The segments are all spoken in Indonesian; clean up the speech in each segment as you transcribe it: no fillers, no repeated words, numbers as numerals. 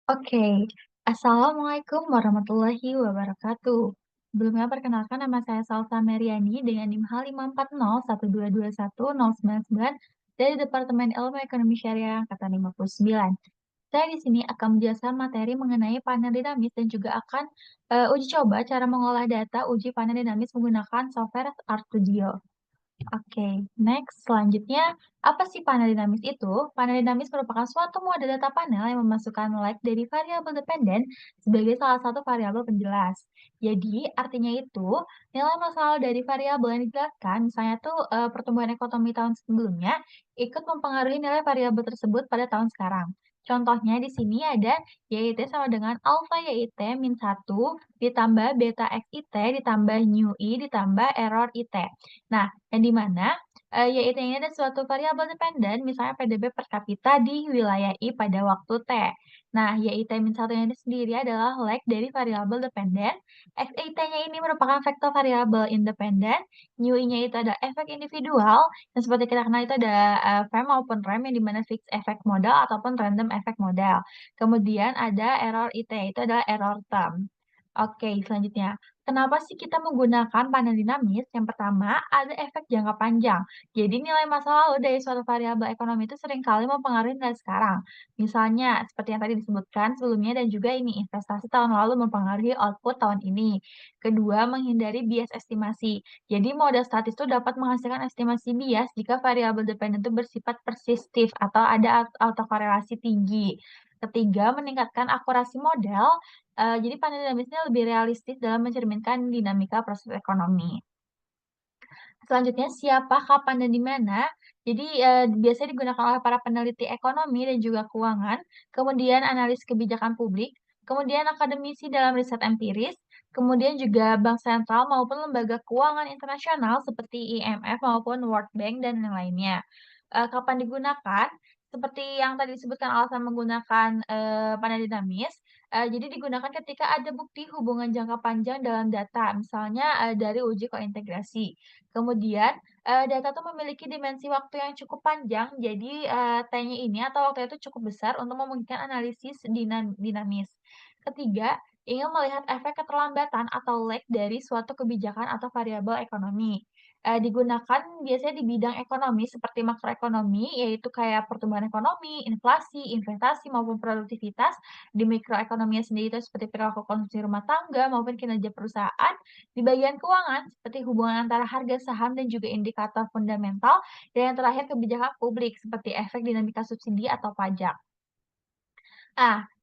Oke, Assalamualaikum warahmatullahi wabarakatuh. Sebelumnya perkenalkan nama saya Salsa Meriani dengan NIM H54012210999 dari Departemen Ilmu Ekonomi Syariah Angkatan 59. Saya di sini akan menjelaskan materi mengenai panel dinamis dan juga akan uji coba cara mengolah data uji panel dinamis menggunakan software RStudio. Oke, next. Selanjutnya, apa sih panel dinamis itu? Panel dinamis merupakan suatu mode data panel yang memasukkan like dari variabel dependen sebagai salah satu variabel penjelas. Jadi, artinya itu, nilai masalah dari variabel yang dijelaskan, misalnya tuh pertumbuhan ekonomi tahun sebelumnya, ikut mempengaruhi nilai variabel tersebut pada tahun sekarang. Contohnya di sini ada YIT sama dengan alpha YIT min 1 ditambah beta XIT ditambah new I ditambah error IT. Nah, yang di mana, yaitu ini ada suatu variabel dependen, misalnya PDB per kapita di wilayah I pada waktu T. Nah, YIT-1 ini sendiri adalah lag dari variabel dependen, XIT-nya ini merupakan vektor variabel independen, new I-nya itu ada efek individual, yang seperti kita kenal itu ada VAM maupun REM, yang di mana fixed effect model ataupun random effect model. Kemudian ada error IT, itu adalah error term. Oke, selanjutnya. Kenapa sih kita menggunakan panel dinamis? Yang pertama, ada efek jangka panjang. Jadi nilai masa lalu dari suatu variabel ekonomi itu seringkali mempengaruhi nilai sekarang. Misalnya, seperti yang tadi disebutkan sebelumnya dan juga ini investasi tahun lalu mempengaruhi output tahun ini. Kedua, menghindari bias estimasi. Jadi model statis itu dapat menghasilkan estimasi bias jika variabel dependen itu bersifat persistif atau ada autokorelasi tinggi. Ketiga, meningkatkan akurasi model. Jadi panel dinamisnya lebih realistis dalam mencerminkan dinamika proses ekonomi. Selanjutnya, siapa, kapan, dan di mana. Jadi, biasanya digunakan oleh para peneliti ekonomi dan juga keuangan, kemudian analis kebijakan publik, kemudian akademisi dalam riset empiris, kemudian juga bank sentral maupun lembaga keuangan internasional seperti IMF maupun World Bank dan yang lainnya. Kapan digunakan? Seperti yang tadi disebutkan alasan menggunakan, panel dinamis, jadi digunakan ketika ada bukti hubungan jangka panjang dalam data, misalnya, dari uji kointegrasi. Kemudian, data itu memiliki dimensi waktu yang cukup panjang, jadi, T-nya ini atau waktunya itu cukup besar untuk memungkinkan analisis dinamis. Ketiga, ingin melihat efek keterlambatan atau lag dari suatu kebijakan atau variabel ekonomi. Digunakan biasanya di bidang ekonomi seperti makroekonomi, yaitu kayak pertumbuhan ekonomi, inflasi, investasi, maupun produktivitas. Di mikroekonominya sendiri itu seperti perilaku konsumsi rumah tangga maupun kinerja perusahaan. Di bagian keuangan, seperti hubungan antara harga saham dan juga indikator fundamental, dan yang terakhir kebijakan publik, seperti efek dinamika subsidi atau pajak.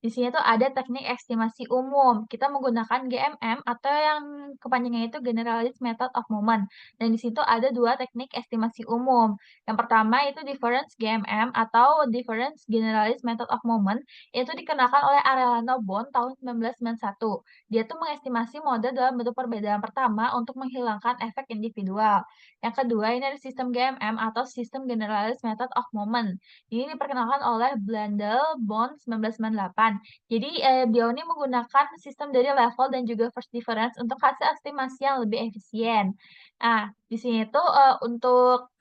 Di sini tuh ada teknik estimasi umum. Kita menggunakan GMM atau yang kepanjangannya itu Generalized Method of Moment. Dan di situ ada dua teknik estimasi umum. Yang pertama itu Difference GMM atau Difference Generalized Method of Moment. Itu dikenalkan oleh Arellano Bond tahun 1991. Dia tuh mengestimasi mode dalam bentuk perbedaan pertama untuk menghilangkan efek individual. Yang kedua ini ada sistem GMM atau System Generalized Method of Moment. Ini diperkenalkan oleh Blundell Bond 1998. Jadi, beliau ini menggunakan sistem dari level dan juga first difference untuk hasil estimasi yang lebih efisien. Di sini tuh, untuk,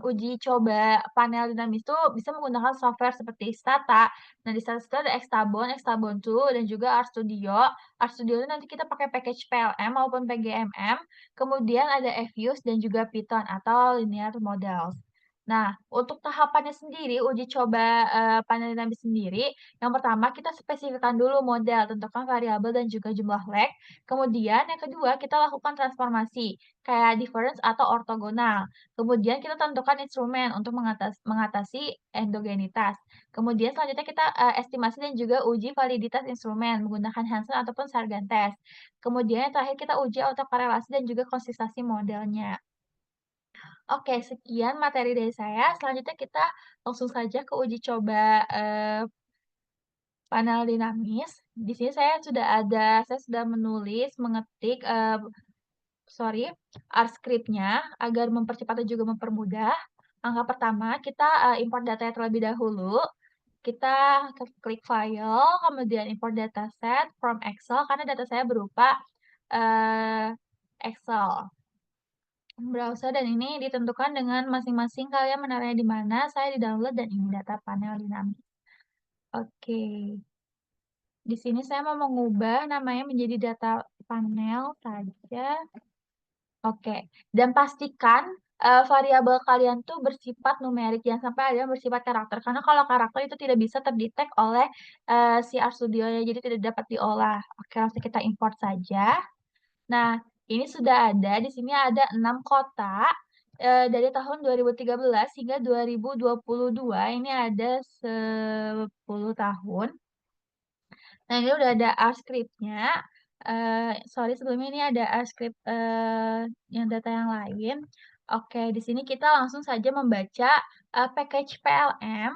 uji coba panel dinamis tuh bisa menggunakan software seperti Stata. Nah, di Stata itu ada Xtabon, Xtabon 2, dan juga RStudio. RStudio itu nanti kita pakai package PLM maupun PGMM, kemudian ada Fuse dan juga Python atau Linear Models. Nah, untuk tahapannya sendiri, uji coba, panel dinamis sendiri, yang pertama kita spesifikkan dulu model, tentukan variabel dan juga jumlah leg. Kemudian yang kedua, kita lakukan transformasi, kayak difference atau ortogonal. Kemudian kita tentukan instrumen untuk mengatasi endogenitas. Kemudian selanjutnya kita, estimasi dan juga uji validitas instrumen menggunakan Hansen ataupun Sargent test. Kemudian yang terakhir kita uji autokorelasi dan juga konsistensi modelnya. Oke, sekian materi dari saya. Selanjutnya kita langsung saja ke uji coba, panel dinamis. Di sini saya sudah menulis, mengetik, R-script-nya agar mempercepat dan juga mempermudah. Langkah pertama, kita, import datanya terlebih dahulu. Kita klik file, kemudian import dataset from Excel, karena data saya berupa, Excel. Browser dan ini ditentukan dengan masing-masing kalian menaruhnya di mana, saya di download dan ini data panel dinamis. Oke. Di sini saya mau mengubah namanya menjadi data panel saja. Oke, dan pastikan, variabel kalian tuh bersifat numerik, jangan sampai ada yang bersifat karakter, karena kalau karakter itu tidak bisa terdetek oleh, si RStudio-nya, jadi tidak dapat diolah. Oke, langsung kita import saja. Nah, ini sudah ada, di sini ada 6 kota, dari tahun 2013 hingga 2022, ini ada 10 tahun. Nah, ini udah ada R-script-nya, sorry sebelumnya ini ada R-script, yang data yang lain. Oke, di sini kita langsung saja membaca, package PLM.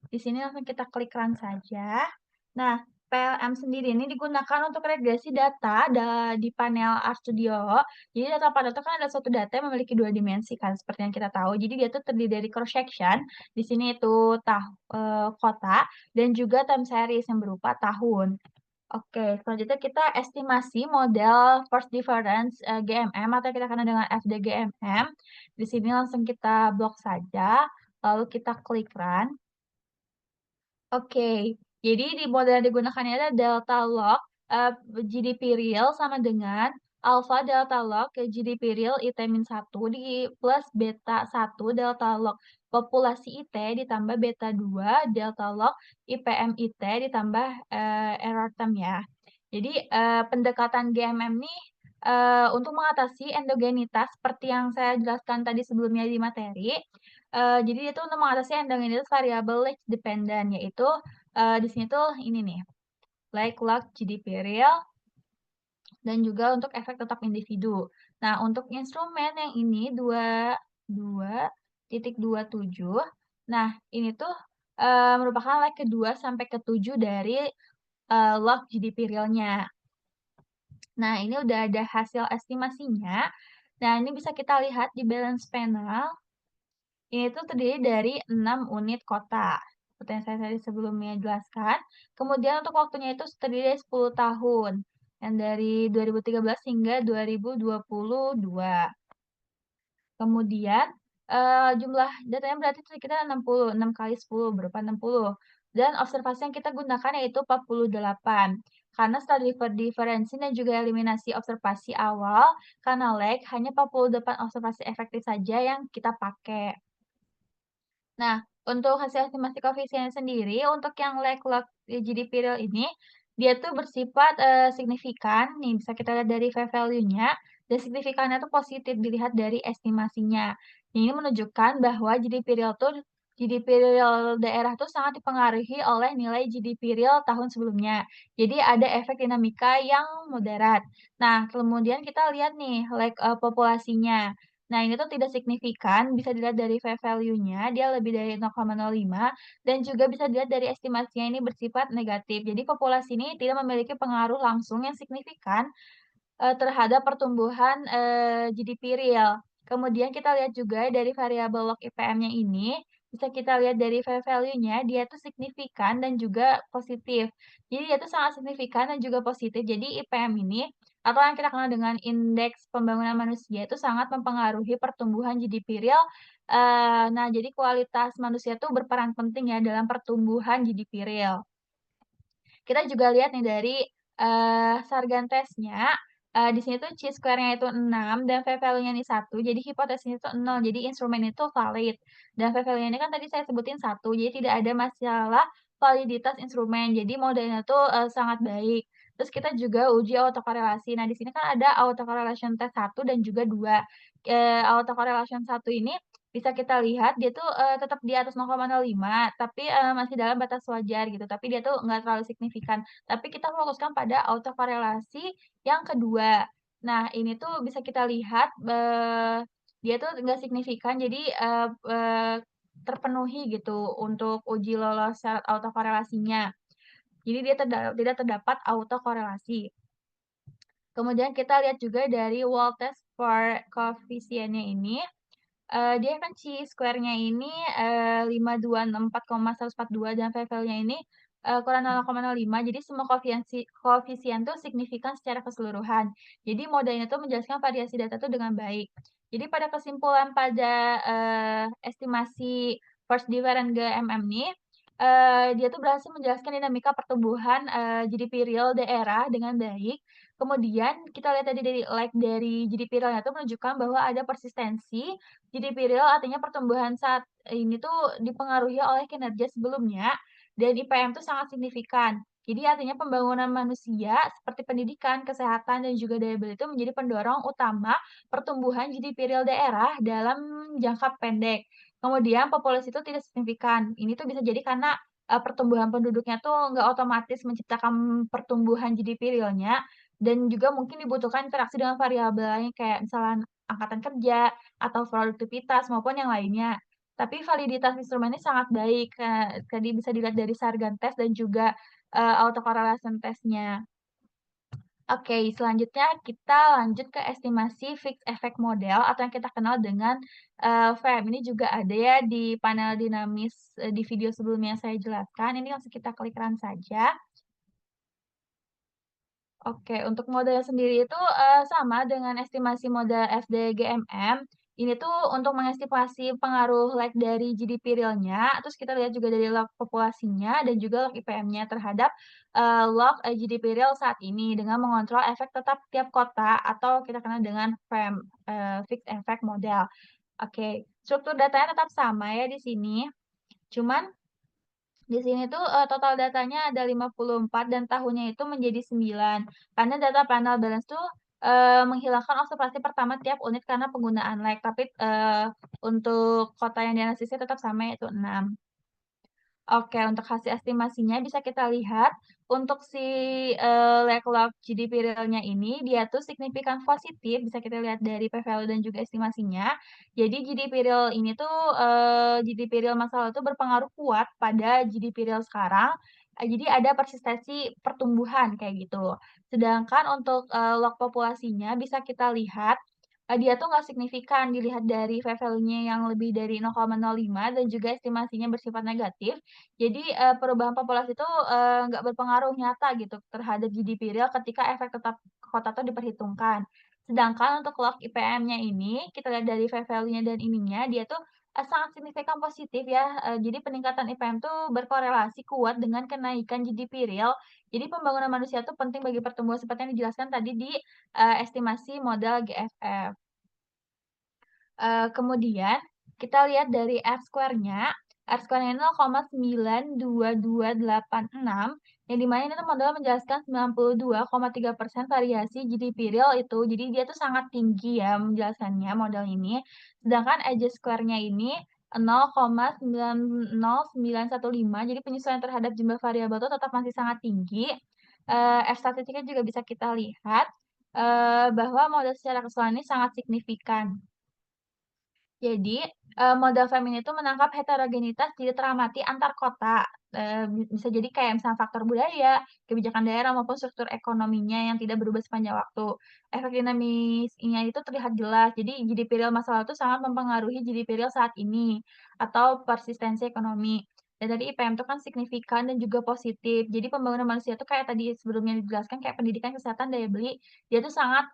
Di sini langsung kita klik run saja. Nah, PLM sendiri ini digunakan untuk regresi data di panel RStudio. Jadi data pada itu kan ada suatu data yang memiliki 2 dimensi kan, seperti yang kita tahu. Jadi dia tuh terdiri dari cross section, di sini itu kota, dan juga time series yang berupa tahun. Oke, selanjutnya kita estimasi model first difference, GMM atau kita kenal dengan FDGMM. Di sini langsung kita blok saja, lalu kita klik run. Oke, jadi di model yang digunakan ini ada delta log, GDP real sama dengan alpha delta log ke GDP real IT-1 plus beta 1 delta log populasi IT ditambah beta 2 delta log IPM IT ditambah, error term ya. Jadi, pendekatan GMM nih, untuk mengatasi endogenitas seperti yang saya jelaskan tadi sebelumnya di materi, jadi itu untuk mengatasi endogenitas variabel Leach dependent, yaitu, di sini tuh ini nih, like log GDP real dan juga untuk efek tetap individu. Nah, untuk instrumen yang ini 22.27, nah ini tuh, merupakan like kedua sampai ketujuh dari, log GDP realnya. Nah, ini udah ada hasil estimasinya. Nah, ini bisa kita lihat di balance panel. Ini tuh terdiri dari 6 unit kota, seperti yang saya tadi sebelumnya jelaskan. Kemudian untuk waktunya itu terdiri dari 10 tahun, yang dari 2013 hingga 2022. Kemudian, jumlah datanya berarti sekitar 60, 6 kali 10 berupa 60. Dan observasi yang kita gunakan yaitu 48. Karena setelah diferensi dan juga eliminasi observasi awal, karena lag, hanya 48 observasi efektif saja yang kita pakai. Nah, untuk hasil estimasi koefisien sendiri, untuk yang lag-log GDP real ini, dia tuh bersifat, signifikan, nih bisa kita lihat dari p-value-nya, dan signifikannya tuh positif dilihat dari estimasinya. Ini menunjukkan bahwa GDP real daerah tuh sangat dipengaruhi oleh nilai GDP real tahun sebelumnya. Jadi ada efek dinamika yang moderat. Nah, kemudian kita lihat nih lag, populasinya. Nah, ini tuh tidak signifikan, bisa dilihat dari p-value-nya, dia lebih dari 0,05, dan juga bisa dilihat dari estimasinya ini bersifat negatif. Jadi populasi ini tidak memiliki pengaruh langsung yang signifikan, terhadap pertumbuhan, GDP real. Kemudian kita lihat juga dari variabel log IPM-nya ini, bisa kita lihat dari p-value-nya, dia tuh signifikan dan juga positif. Jadi dia tuh sangat signifikan dan juga positif. Jadi IPM ini, atau yang kita kenal dengan indeks pembangunan manusia itu sangat mempengaruhi pertumbuhan GDP real, nah jadi kualitas manusia tuh berperan penting ya dalam pertumbuhan GDP real. Kita juga lihat nih dari, Sargentesnya, di sini tuh chi-square-nya itu 6 dan p-value-nya ini 1, jadi hipotesisnya itu 0, jadi instrumen itu valid. Dan p-value-nya ini kan tadi saya sebutin 1, jadi tidak ada masalah validitas instrumen, jadi modelnya tuh, sangat baik. Terus kita juga uji autokorelasi. Nah, di sini kan ada autocorrelation test 1 dan juga 2. Autocorrelation 1 ini bisa kita lihat dia tuh, tetap di atas 0,05, tapi, masih dalam batas wajar gitu, tapi dia tuh nggak terlalu signifikan. Tapi kita fokuskan pada autokorelasi yang kedua. Nah, ini tuh bisa kita lihat, dia tuh nggak signifikan, jadi, terpenuhi gitu untuk uji lolos syarat autokorelasinya. Jadi dia tidak terdapat autokorelasi. Kemudian kita lihat juga dari wall test for koefisiennya ini. Dia kan chi-square-nya ini, 526,4,142 dan p-value-nya ini, kurang 0,05, jadi semua koefisien tuh signifikan secara keseluruhan. Jadi modelnya tuh menjelaskan variasi data tuh dengan baik. Jadi pada kesimpulan pada, estimasi first difference GMM nih, dia tuh berhasil menjelaskan dinamika pertumbuhan, GDP real daerah dengan baik. Kemudian kita lihat tadi dari GDP realnya tuh menunjukkan bahwa ada persistensi GDP real, artinya pertumbuhan saat ini tuh dipengaruhi oleh kinerja sebelumnya, dan IPM tuh sangat signifikan. Jadi artinya pembangunan manusia seperti pendidikan, kesehatan, dan juga daya beli itu menjadi pendorong utama pertumbuhan GDP real daerah dalam jangka pendek. Kemudian populasi itu tidak signifikan. Ini tuh bisa jadi karena, pertumbuhan penduduknya tuh nggak otomatis menciptakan pertumbuhan GDP realnya, dan juga mungkin dibutuhkan interaksi dengan variabel lain kayak misalnya angkatan kerja, atau produktivitas, maupun yang lainnya. Tapi validitas instrumen ini sangat baik, tadi bisa dilihat dari Sargan test dan juga, autocorrelation test-nya. Oke, selanjutnya kita lanjut ke estimasi fixed effect model atau yang kita kenal dengan, VEM. Ini juga ada ya di panel dinamis, di video sebelumnya yang saya jelaskan. Ini langsung kita klik run saja. Oke, untuk model sendiri itu, sama dengan estimasi model FDGMM. Ini tuh untuk mengestimasi pengaruh lag dari GDP realnya, terus kita lihat juga dari log populasinya dan juga log IPM-nya terhadap, log, GDP real saat ini dengan mengontrol efek tetap tiap kota atau kita kenal dengan FEM, Fixed Effect Model. Oke, struktur datanya tetap sama ya di sini, cuman di sini tuh, total datanya ada 54 dan tahunnya itu menjadi 9. Karena data panel balance tuh, menghilangkan observasi pertama tiap unit karena penggunaan lag, tapi, untuk kota yang dianalisisnya tetap sama yaitu 6. Oke, untuk hasil estimasinya bisa kita lihat untuk si, backlog GDP realnya ini, dia tuh signifikan positif, bisa kita lihat dari p-value dan juga estimasinya. Jadi GDP real ini tuh, GDP real masa lalu tuh berpengaruh kuat pada GDP real sekarang, jadi ada persistensi pertumbuhan kayak gitu. Sedangkan untuk, log populasinya bisa kita lihat, dia tuh nggak signifikan dilihat dari p-value-nya yang lebih dari 0,05 dan juga estimasinya bersifat negatif. Jadi, perubahan populasi itu, nggak berpengaruh nyata gitu terhadap GDP real ketika efek tetap kota tuh diperhitungkan. Sedangkan untuk log IPM-nya ini, kita lihat dari value-nya dan ininya, dia tuh, sangat signifikan positif ya, jadi peningkatan IPM tuh berkorelasi kuat dengan kenaikan GDP real. Jadi pembangunan manusia tuh penting bagi pertumbuhan seperti yang dijelaskan tadi di, estimasi modal GFF. Kemudian kita lihat dari R-square-nya, R-square-nya ini 0,92286, yang di mana ini tuh model menjelaskan 92,3% variasi GDP real itu. Jadi dia tuh sangat tinggi ya menjelaskannya model ini. Sedangkan edge-square-nya ini 0,90915, jadi penyesuaian terhadap jumlah variabel itu tetap masih sangat tinggi. Statistiknya juga bisa kita lihat, bahwa model secara keseluruhan ini sangat signifikan. Jadi, modal feminin itu menangkap heterogenitas tidak teramati antar kota, bisa jadi kayak misalnya faktor budaya, kebijakan daerah, maupun struktur ekonominya yang tidak berubah sepanjang waktu. Efek dinamisnya itu terlihat jelas, jadi GDP real masa lalu itu sangat mempengaruhi GDP real saat ini, atau persistensi ekonomi. Dan tadi IPM itu kan signifikan dan juga positif, jadi pembangunan manusia itu kayak tadi sebelumnya dijelaskan kayak pendidikan, kesehatan, daya beli, dia itu sangat,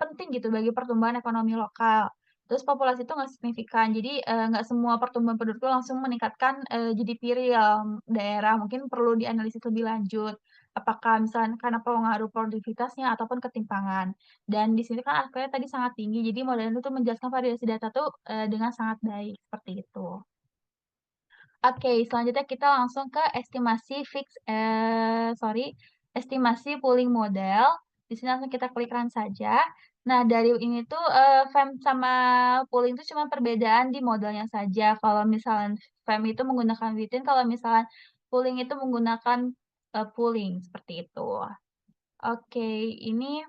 penting gitu bagi pertumbuhan ekonomi lokal. Terus populasi itu nggak signifikan. Jadi, nggak semua pertumbuhan penduduk tuh langsung meningkatkan, GDP real daerah. Mungkin perlu dianalisis lebih lanjut. Apakah misalnya karena pengaruh produktivitasnya ataupun ketimpangan. Dan di sini kan angkanya tadi sangat tinggi, jadi model itu tuh menjelaskan variasi data tuh, dengan sangat baik, seperti itu. Oke, selanjutnya kita langsung ke estimasi pooling model. Di sini langsung kita klik run saja. Nah, dari ini tuh, FEM sama pooling itu cuma perbedaan di modelnya saja. Kalau misalnya FEM itu menggunakan within, kalau misalnya pooling itu menggunakan, pooling, seperti itu. Oke, ini,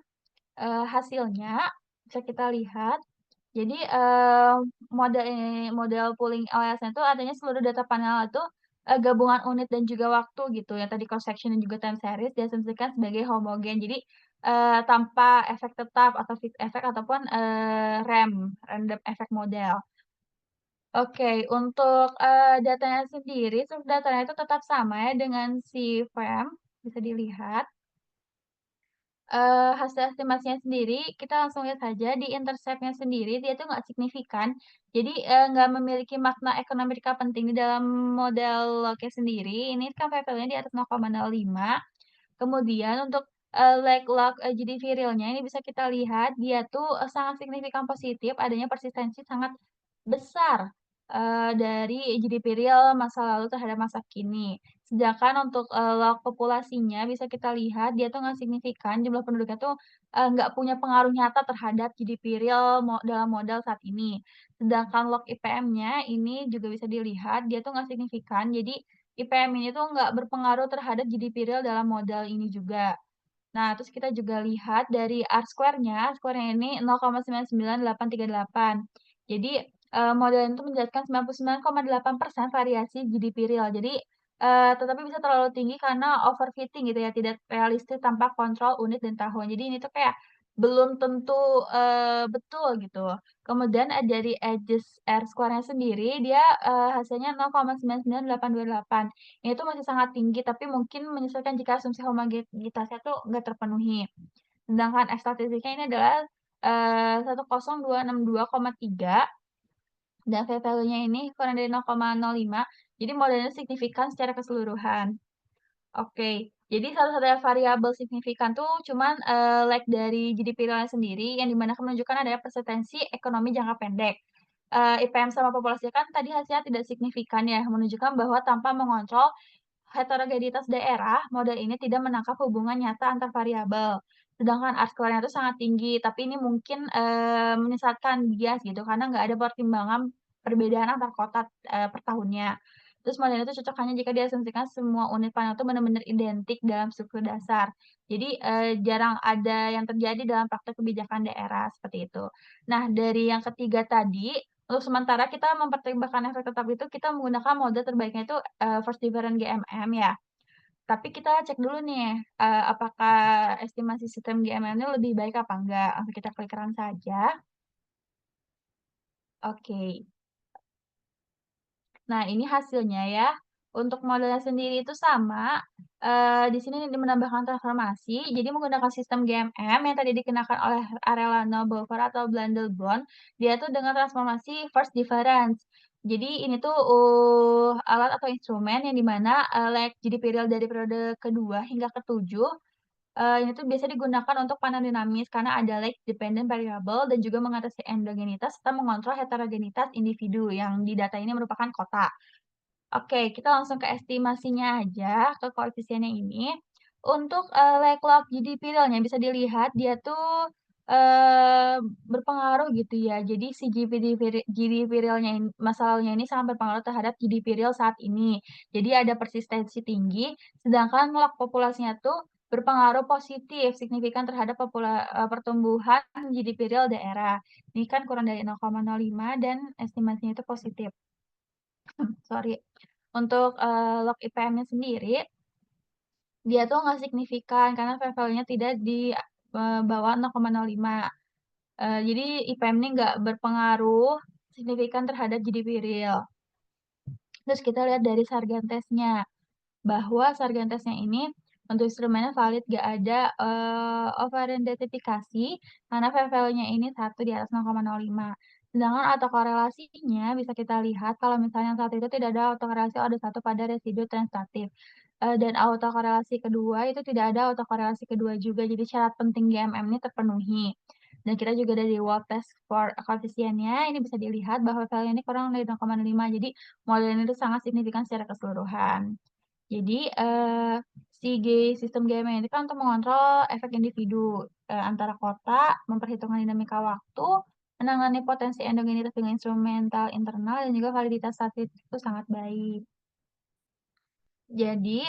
hasilnya bisa kita lihat. Jadi, model pooling OS-nya itu artinya seluruh data panel itu, gabungan unit dan juga waktu gitu ya, tadi cross section dan juga time series diasumsikan sebagai homogen. Jadi, tanpa efek tetap atau fixed effect ataupun, random effect model. Oke, untuk, datanya sendiri, struktur datanya itu tetap sama ya dengan si FEM, bisa dilihat. Hasil estimasinya sendiri, kita langsung lihat saja di intercept-nya sendiri, dia tuh nggak signifikan. Jadi, nggak memiliki makna ekonomika penting di dalam model Locke sendiri, ini kan VPL-nya di atas 0,05. Kemudian untuk, Leglock, GDP realnya ini bisa kita lihat dia tuh, sangat signifikan positif adanya persistensi sangat besar, dari GDP real masa lalu terhadap masa kini. Sedangkan untuk, log populasinya bisa kita lihat dia tuh nggak signifikan, jumlah penduduknya tuh, nggak punya pengaruh nyata terhadap GDP real dalam modal saat ini. Sedangkan log IPM-nya ini juga bisa dilihat dia tuh nggak signifikan, jadi IPM ini tuh nggak berpengaruh terhadap GDP real dalam modal ini juga. Nah, terus kita juga lihat dari R-square-nya ini 0,99838. Jadi, model itu menjelaskan 99,8% variasi GDP real. Jadi, tetapi bisa terlalu tinggi karena overfitting gitu ya, tidak realistis tanpa kontrol unit dan tahun. Jadi ini tuh kayak belum tentu, betul gitu. Kemudian, dari edges R-square-nya sendiri dia, hasilnya 0,99828. Ini tuh masih sangat tinggi, tapi mungkin menyesuaikan jika asumsi homogenitasnya tuh nggak terpenuhi. Sedangkan statistiknya ini adalah, 10262,3 dan p-value-nya ini kurang dari 0,05, jadi modelnya signifikan secara keseluruhan. Oke, jadi satu-satunya variabel signifikan tuh cuman, lag dari GDP realnya sendiri yang di mana menunjukkan adanya persistensi ekonomi jangka pendek. IPM sama populasi kan tadi hasilnya tidak signifikan ya, menunjukkan bahwa tanpa mengontrol heterogenitas daerah, model ini tidak menangkap hubungan nyata antar variabel. Sedangkan R-square-nya itu sangat tinggi, tapi ini mungkin, menyesatkan bias gitu, karena nggak ada pertimbangan perbedaan antar kota, per tahunnya. Terus model itu cocok hanya jika diasumsikan semua unit panel itu benar-benar identik dalam struktur dasar. Jadi, jarang ada yang terjadi dalam praktek kebijakan daerah, seperti itu. Nah, dari yang ketiga tadi, untuk sementara kita mempertimbangkan efek tetap itu, kita menggunakan mode terbaiknya itu, first difference GMM ya. Tapi kita cek dulu nih, apakah estimasi sistem GMM-nya lebih baik apa enggak. Langsung kita klik run saja. Oke. Nah, ini hasilnya ya. Untuk modelnya sendiri itu sama, di sini menambahkan transformasi, jadi menggunakan sistem GMM yang tadi dikenakan oleh Arellano Bauer atau Blandelbond, dia tuh dengan transformasi first difference. Jadi ini tuh, alat atau instrumen yang di mana, lag GDP real dari periode kedua hingga ketujuh, ini tuh biasa digunakan untuk panel dinamis karena ada lag dependent variable dan juga mengatasi endogenitas serta mengontrol heterogenitas individu yang di data ini merupakan kota. Oke, kita langsung ke estimasinya aja, ke koefisiennya ini. Untuk, Log GDP realnya bisa dilihat dia tuh, berpengaruh gitu ya. Jadi si GDP realnya masa lalunya ini sangat berpengaruh terhadap GDP real saat ini. Jadi ada persistensi tinggi, sedangkan log populasinya tuh berpengaruh positif, signifikan terhadap pertumbuhan GDP real daerah. Ini kan kurang dari 0,05 dan estimasinya itu positif. Sorry. Untuk, log IPM-nya sendiri, dia tuh nggak signifikan karena levelnya tidak di, bawah 0,05. Jadi IPM ini nggak berpengaruh signifikan terhadap GDP real. Terus kita lihat dari Sargentesnya, bahwa Sargentesnya ini untuk instrumennya valid, nggak ada, overidentifikasi karena p-value-nya ini 1 di atas 0,05. Sedangkan autokorelasinya bisa kita lihat kalau misalnya saat itu tidak ada autokorelasi O+1 pada residu translatif, dan autokorelasi kedua itu tidak ada autokorelasi kedua juga, jadi syarat penting GMM ini terpenuhi. Dan kita juga dari World Test for koefisiennya ini bisa dilihat bahwa value ini kurang dari 0,5, jadi model ini tuh sangat signifikan secara keseluruhan. Jadi, sistem GMM ini kan untuk mengontrol efek individu, antara kota, memperhitungkan dinamika waktu, menangani potensi endogenitas dengan instrumental internal, dan juga validitas statistik itu sangat baik. Jadi,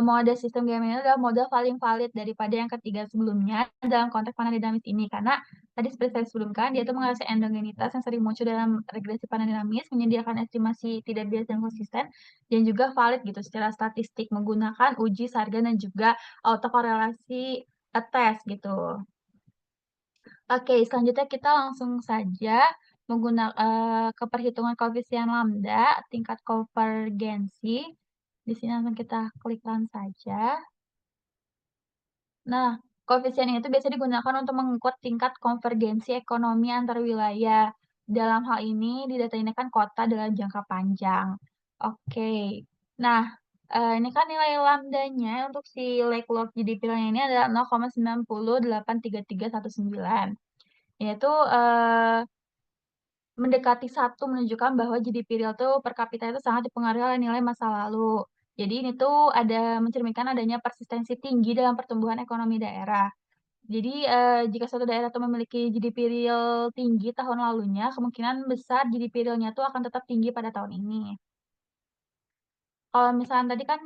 mode sistem GMM ini adalah mode paling valid daripada yang ketiga sebelumnya dalam konteks panel dinamis ini. Karena tadi seperti saya sebelumkan, dia itu mengatasi endogenitas yang sering muncul dalam regresi panel dinamis, menyediakan estimasi tidak bias dan konsisten, dan juga valid gitu secara statistik menggunakan uji Sargan dan juga autokorelasi test gitu. Oke, selanjutnya kita langsung saja ke perhitungan koefisien lambda tingkat konvergensi. Di sini langsung kita klik run saja. Nah, koefisien ini tuh biasa digunakan untuk mengukur tingkat konvergensi ekonomi antar wilayah. dalam hal ini di data ini kan kota dalam jangka panjang. Oke. Nah, ini kan nilai lambdanya untuk si Lake Log GDP-nya ini adalah 0,9083319. Ini tuh, mendekati 1 menunjukkan bahwa GDP real tuh per kapita itu sangat dipengaruhi oleh nilai masa lalu. Jadi ini tuh ada mencerminkan adanya persistensi tinggi dalam pertumbuhan ekonomi daerah. Jadi, jika suatu daerah tuh memiliki GDP real tinggi tahun lalunya, kemungkinan besar GDP realnya tuh akan tetap tinggi pada tahun ini. Kalau misalnya tadi kan,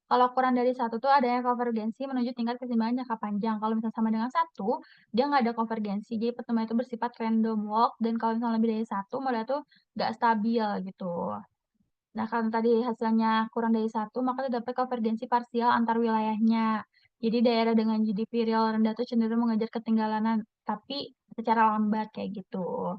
kalau kurang dari satu tuh adanya konvergensi menuju tingkat keseimbangan jangka panjang. Kalau misalnya sama dengan satu, dia nggak ada konvergensi. Jadi pertemuan itu bersifat random walk dan kalau misalnya lebih dari satu, modal tuh nggak stabil gitu. Nah, kalau tadi hasilnya kurang dari satu, maka terdapat konvergensi parsial antar wilayahnya. Jadi daerah dengan GDP real rendah tuh cenderung mengejar ketinggalan, tapi secara lambat kayak gitu.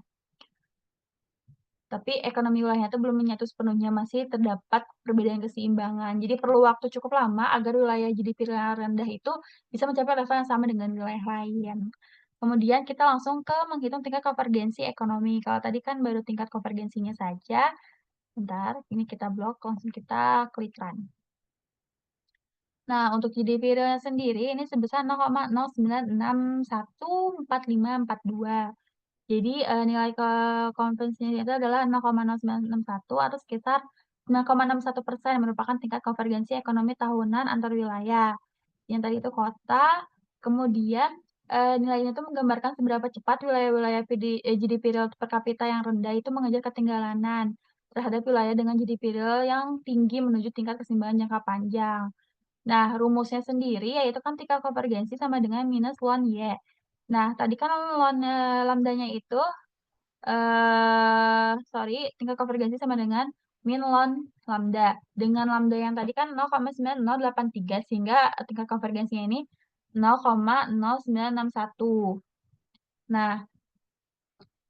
Tapi ekonomi wilayahnya itu belum menyatu sepenuhnya, masih terdapat perbedaan keseimbangan. Jadi perlu waktu cukup lama agar wilayah GDP rendah itu bisa mencapai level yang sama dengan wilayah lain. Kemudian kita langsung ke menghitung tingkat konvergensi ekonomi. Kalau tadi kan baru tingkat konvergensinya saja, bentar, ini kita blok, langsung kita klik run. Nah, untuk GDP realnya sendiri ini sebesar 0,09614542. Jadi, nilai konvensinya itu adalah 0,0961 atau sekitar 9,61% merupakan tingkat konvergensi ekonomi tahunan antar wilayah. Yang tadi itu kota, kemudian, nilainya itu menggambarkan seberapa cepat wilayah-wilayah GDP real per kapita yang rendah itu mengejar ketinggalanan terhadap wilayah dengan GDP real yang tinggi menuju tingkat keseimbangan jangka panjang. Nah, rumusnya sendiri yaitu kan tingkat konvergensi sama dengan minus ln Y. Nah, tadi kan lambdanya itu tingkat konvergensi sama dengan min ln lambda. Dengan lambda yang tadi kan 0,9083 sehingga tingkat konvergensinya ini 0,0961. Nah,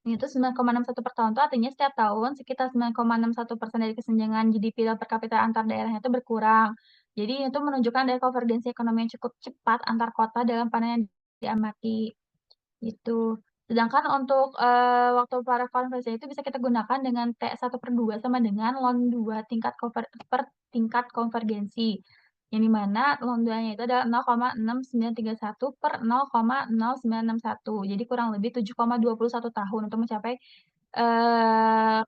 ini tuh 9,61 per tahun tuh artinya setiap tahun sekitar 9,61% dari kesenjangan GDP per kapita antar daerahnya itu berkurang. Jadi itu menunjukkan ada konvergensi ekonomi yang cukup cepat antar kota dalam panah yang diamati. Gitu. Sedangkan untuk, waktu para konversi itu bisa kita gunakan dengan T1/2 sama dengan ln 2 per tingkat konvergensi. Yang di mana ln 2-nya itu adalah 0,6931 per 0,0961. Jadi kurang lebih 7,21 tahun untuk mencapai,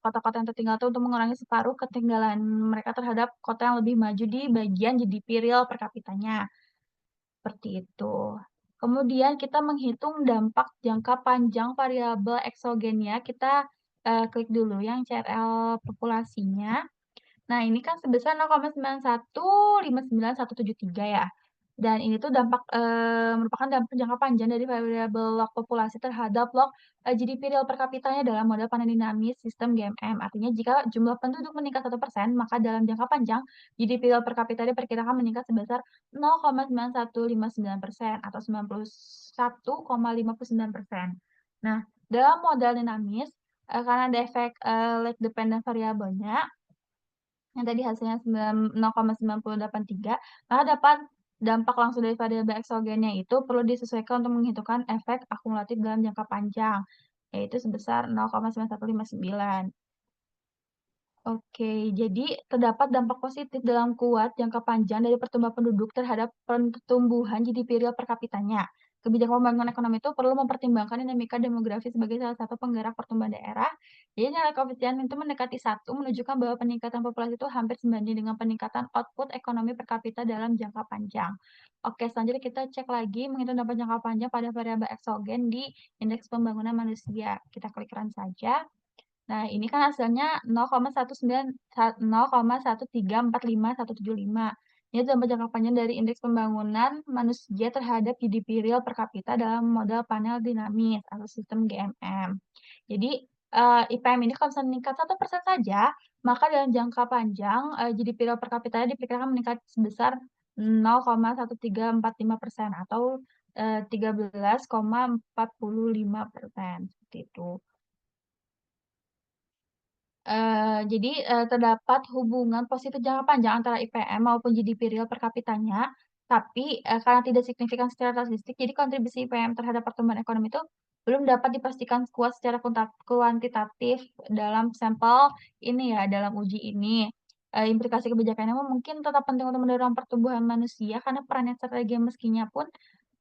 kota-kota yang tertinggal itu untuk mengurangi separuh ketinggalan mereka terhadap kota yang lebih maju di bagian GDP real per kapitanya. Seperti itu. Kemudian kita menghitung dampak jangka panjang variabel eksogennya, kita, klik dulu yang CRL populasinya. Nah, ini kan sebesar 0,9159.173 ya. Dan ini tuh merupakan dampak jangka panjang dari variabel log populasi terhadap log, GDP real per kapitanya dalam model panel dinamis sistem GMM. Artinya jika jumlah penduduk meningkat 1%, maka dalam jangka panjang GDP real per kapita diperkirakan meningkat sebesar 0,9159% atau 91,59%. Nah, dalam model dinamis, karena ada efek, lag dependent variabelnya yang tadi hasilnya 0,9083, maka dapat dampak langsung dari variabel eksogennya itu perlu disesuaikan untuk menghitungkan efek akumulatif dalam jangka panjang, yaitu sebesar 0,9159. Oke, jadi terdapat dampak positif dalam kuat jangka panjang dari pertumbuhan penduduk terhadap pertumbuhan GDP real per kapitanya. Kebijakan pembangunan ekonomi itu perlu mempertimbangkan dinamika demografi sebagai salah satu penggerak pertumbuhan daerah. Jadi nilai koefisien itu mendekati satu menunjukkan bahwa peningkatan populasi itu hampir sebanding dengan peningkatan output ekonomi per kapita dalam jangka panjang. Oke, selanjutnya kita cek lagi menghitung dampak jangka panjang pada variabel eksogen di indeks pembangunan manusia. Kita klik run saja. Nah, ini kan hasilnya 0,11345.175. Ini dampak jangka panjang dari indeks pembangunan manusia terhadap GDP real per kapita dalam model panel dinamis atau sistem GMM. Jadi, IPM ini kalau misalnya meningkat 1% saja, maka dalam jangka panjang, GDP real per kapitanya diperkirakan meningkat sebesar 0,1345% atau, 13,45%, seperti itu. Jadi, terdapat hubungan positif jangka panjang antara IPM maupun GDP real per kapitanya, tapi, karena tidak signifikan secara statistik, jadi kontribusi IPM terhadap pertumbuhan ekonomi itu Belum dapat dipastikan kuat secara kuantitatif dalam sampel ini ya, dalam uji ini. Implikasi kebijakannya mungkin tetap penting untuk mendorong pertumbuhan manusia karena perannya strategi meskinya pun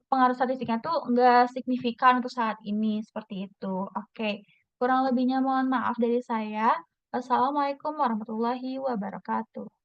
pengaruh statistiknya tuh nggak signifikan untuk saat ini, seperti itu. Oke, kurang lebihnya mohon maaf dari saya. Wassalamualaikum warahmatullahi wabarakatuh.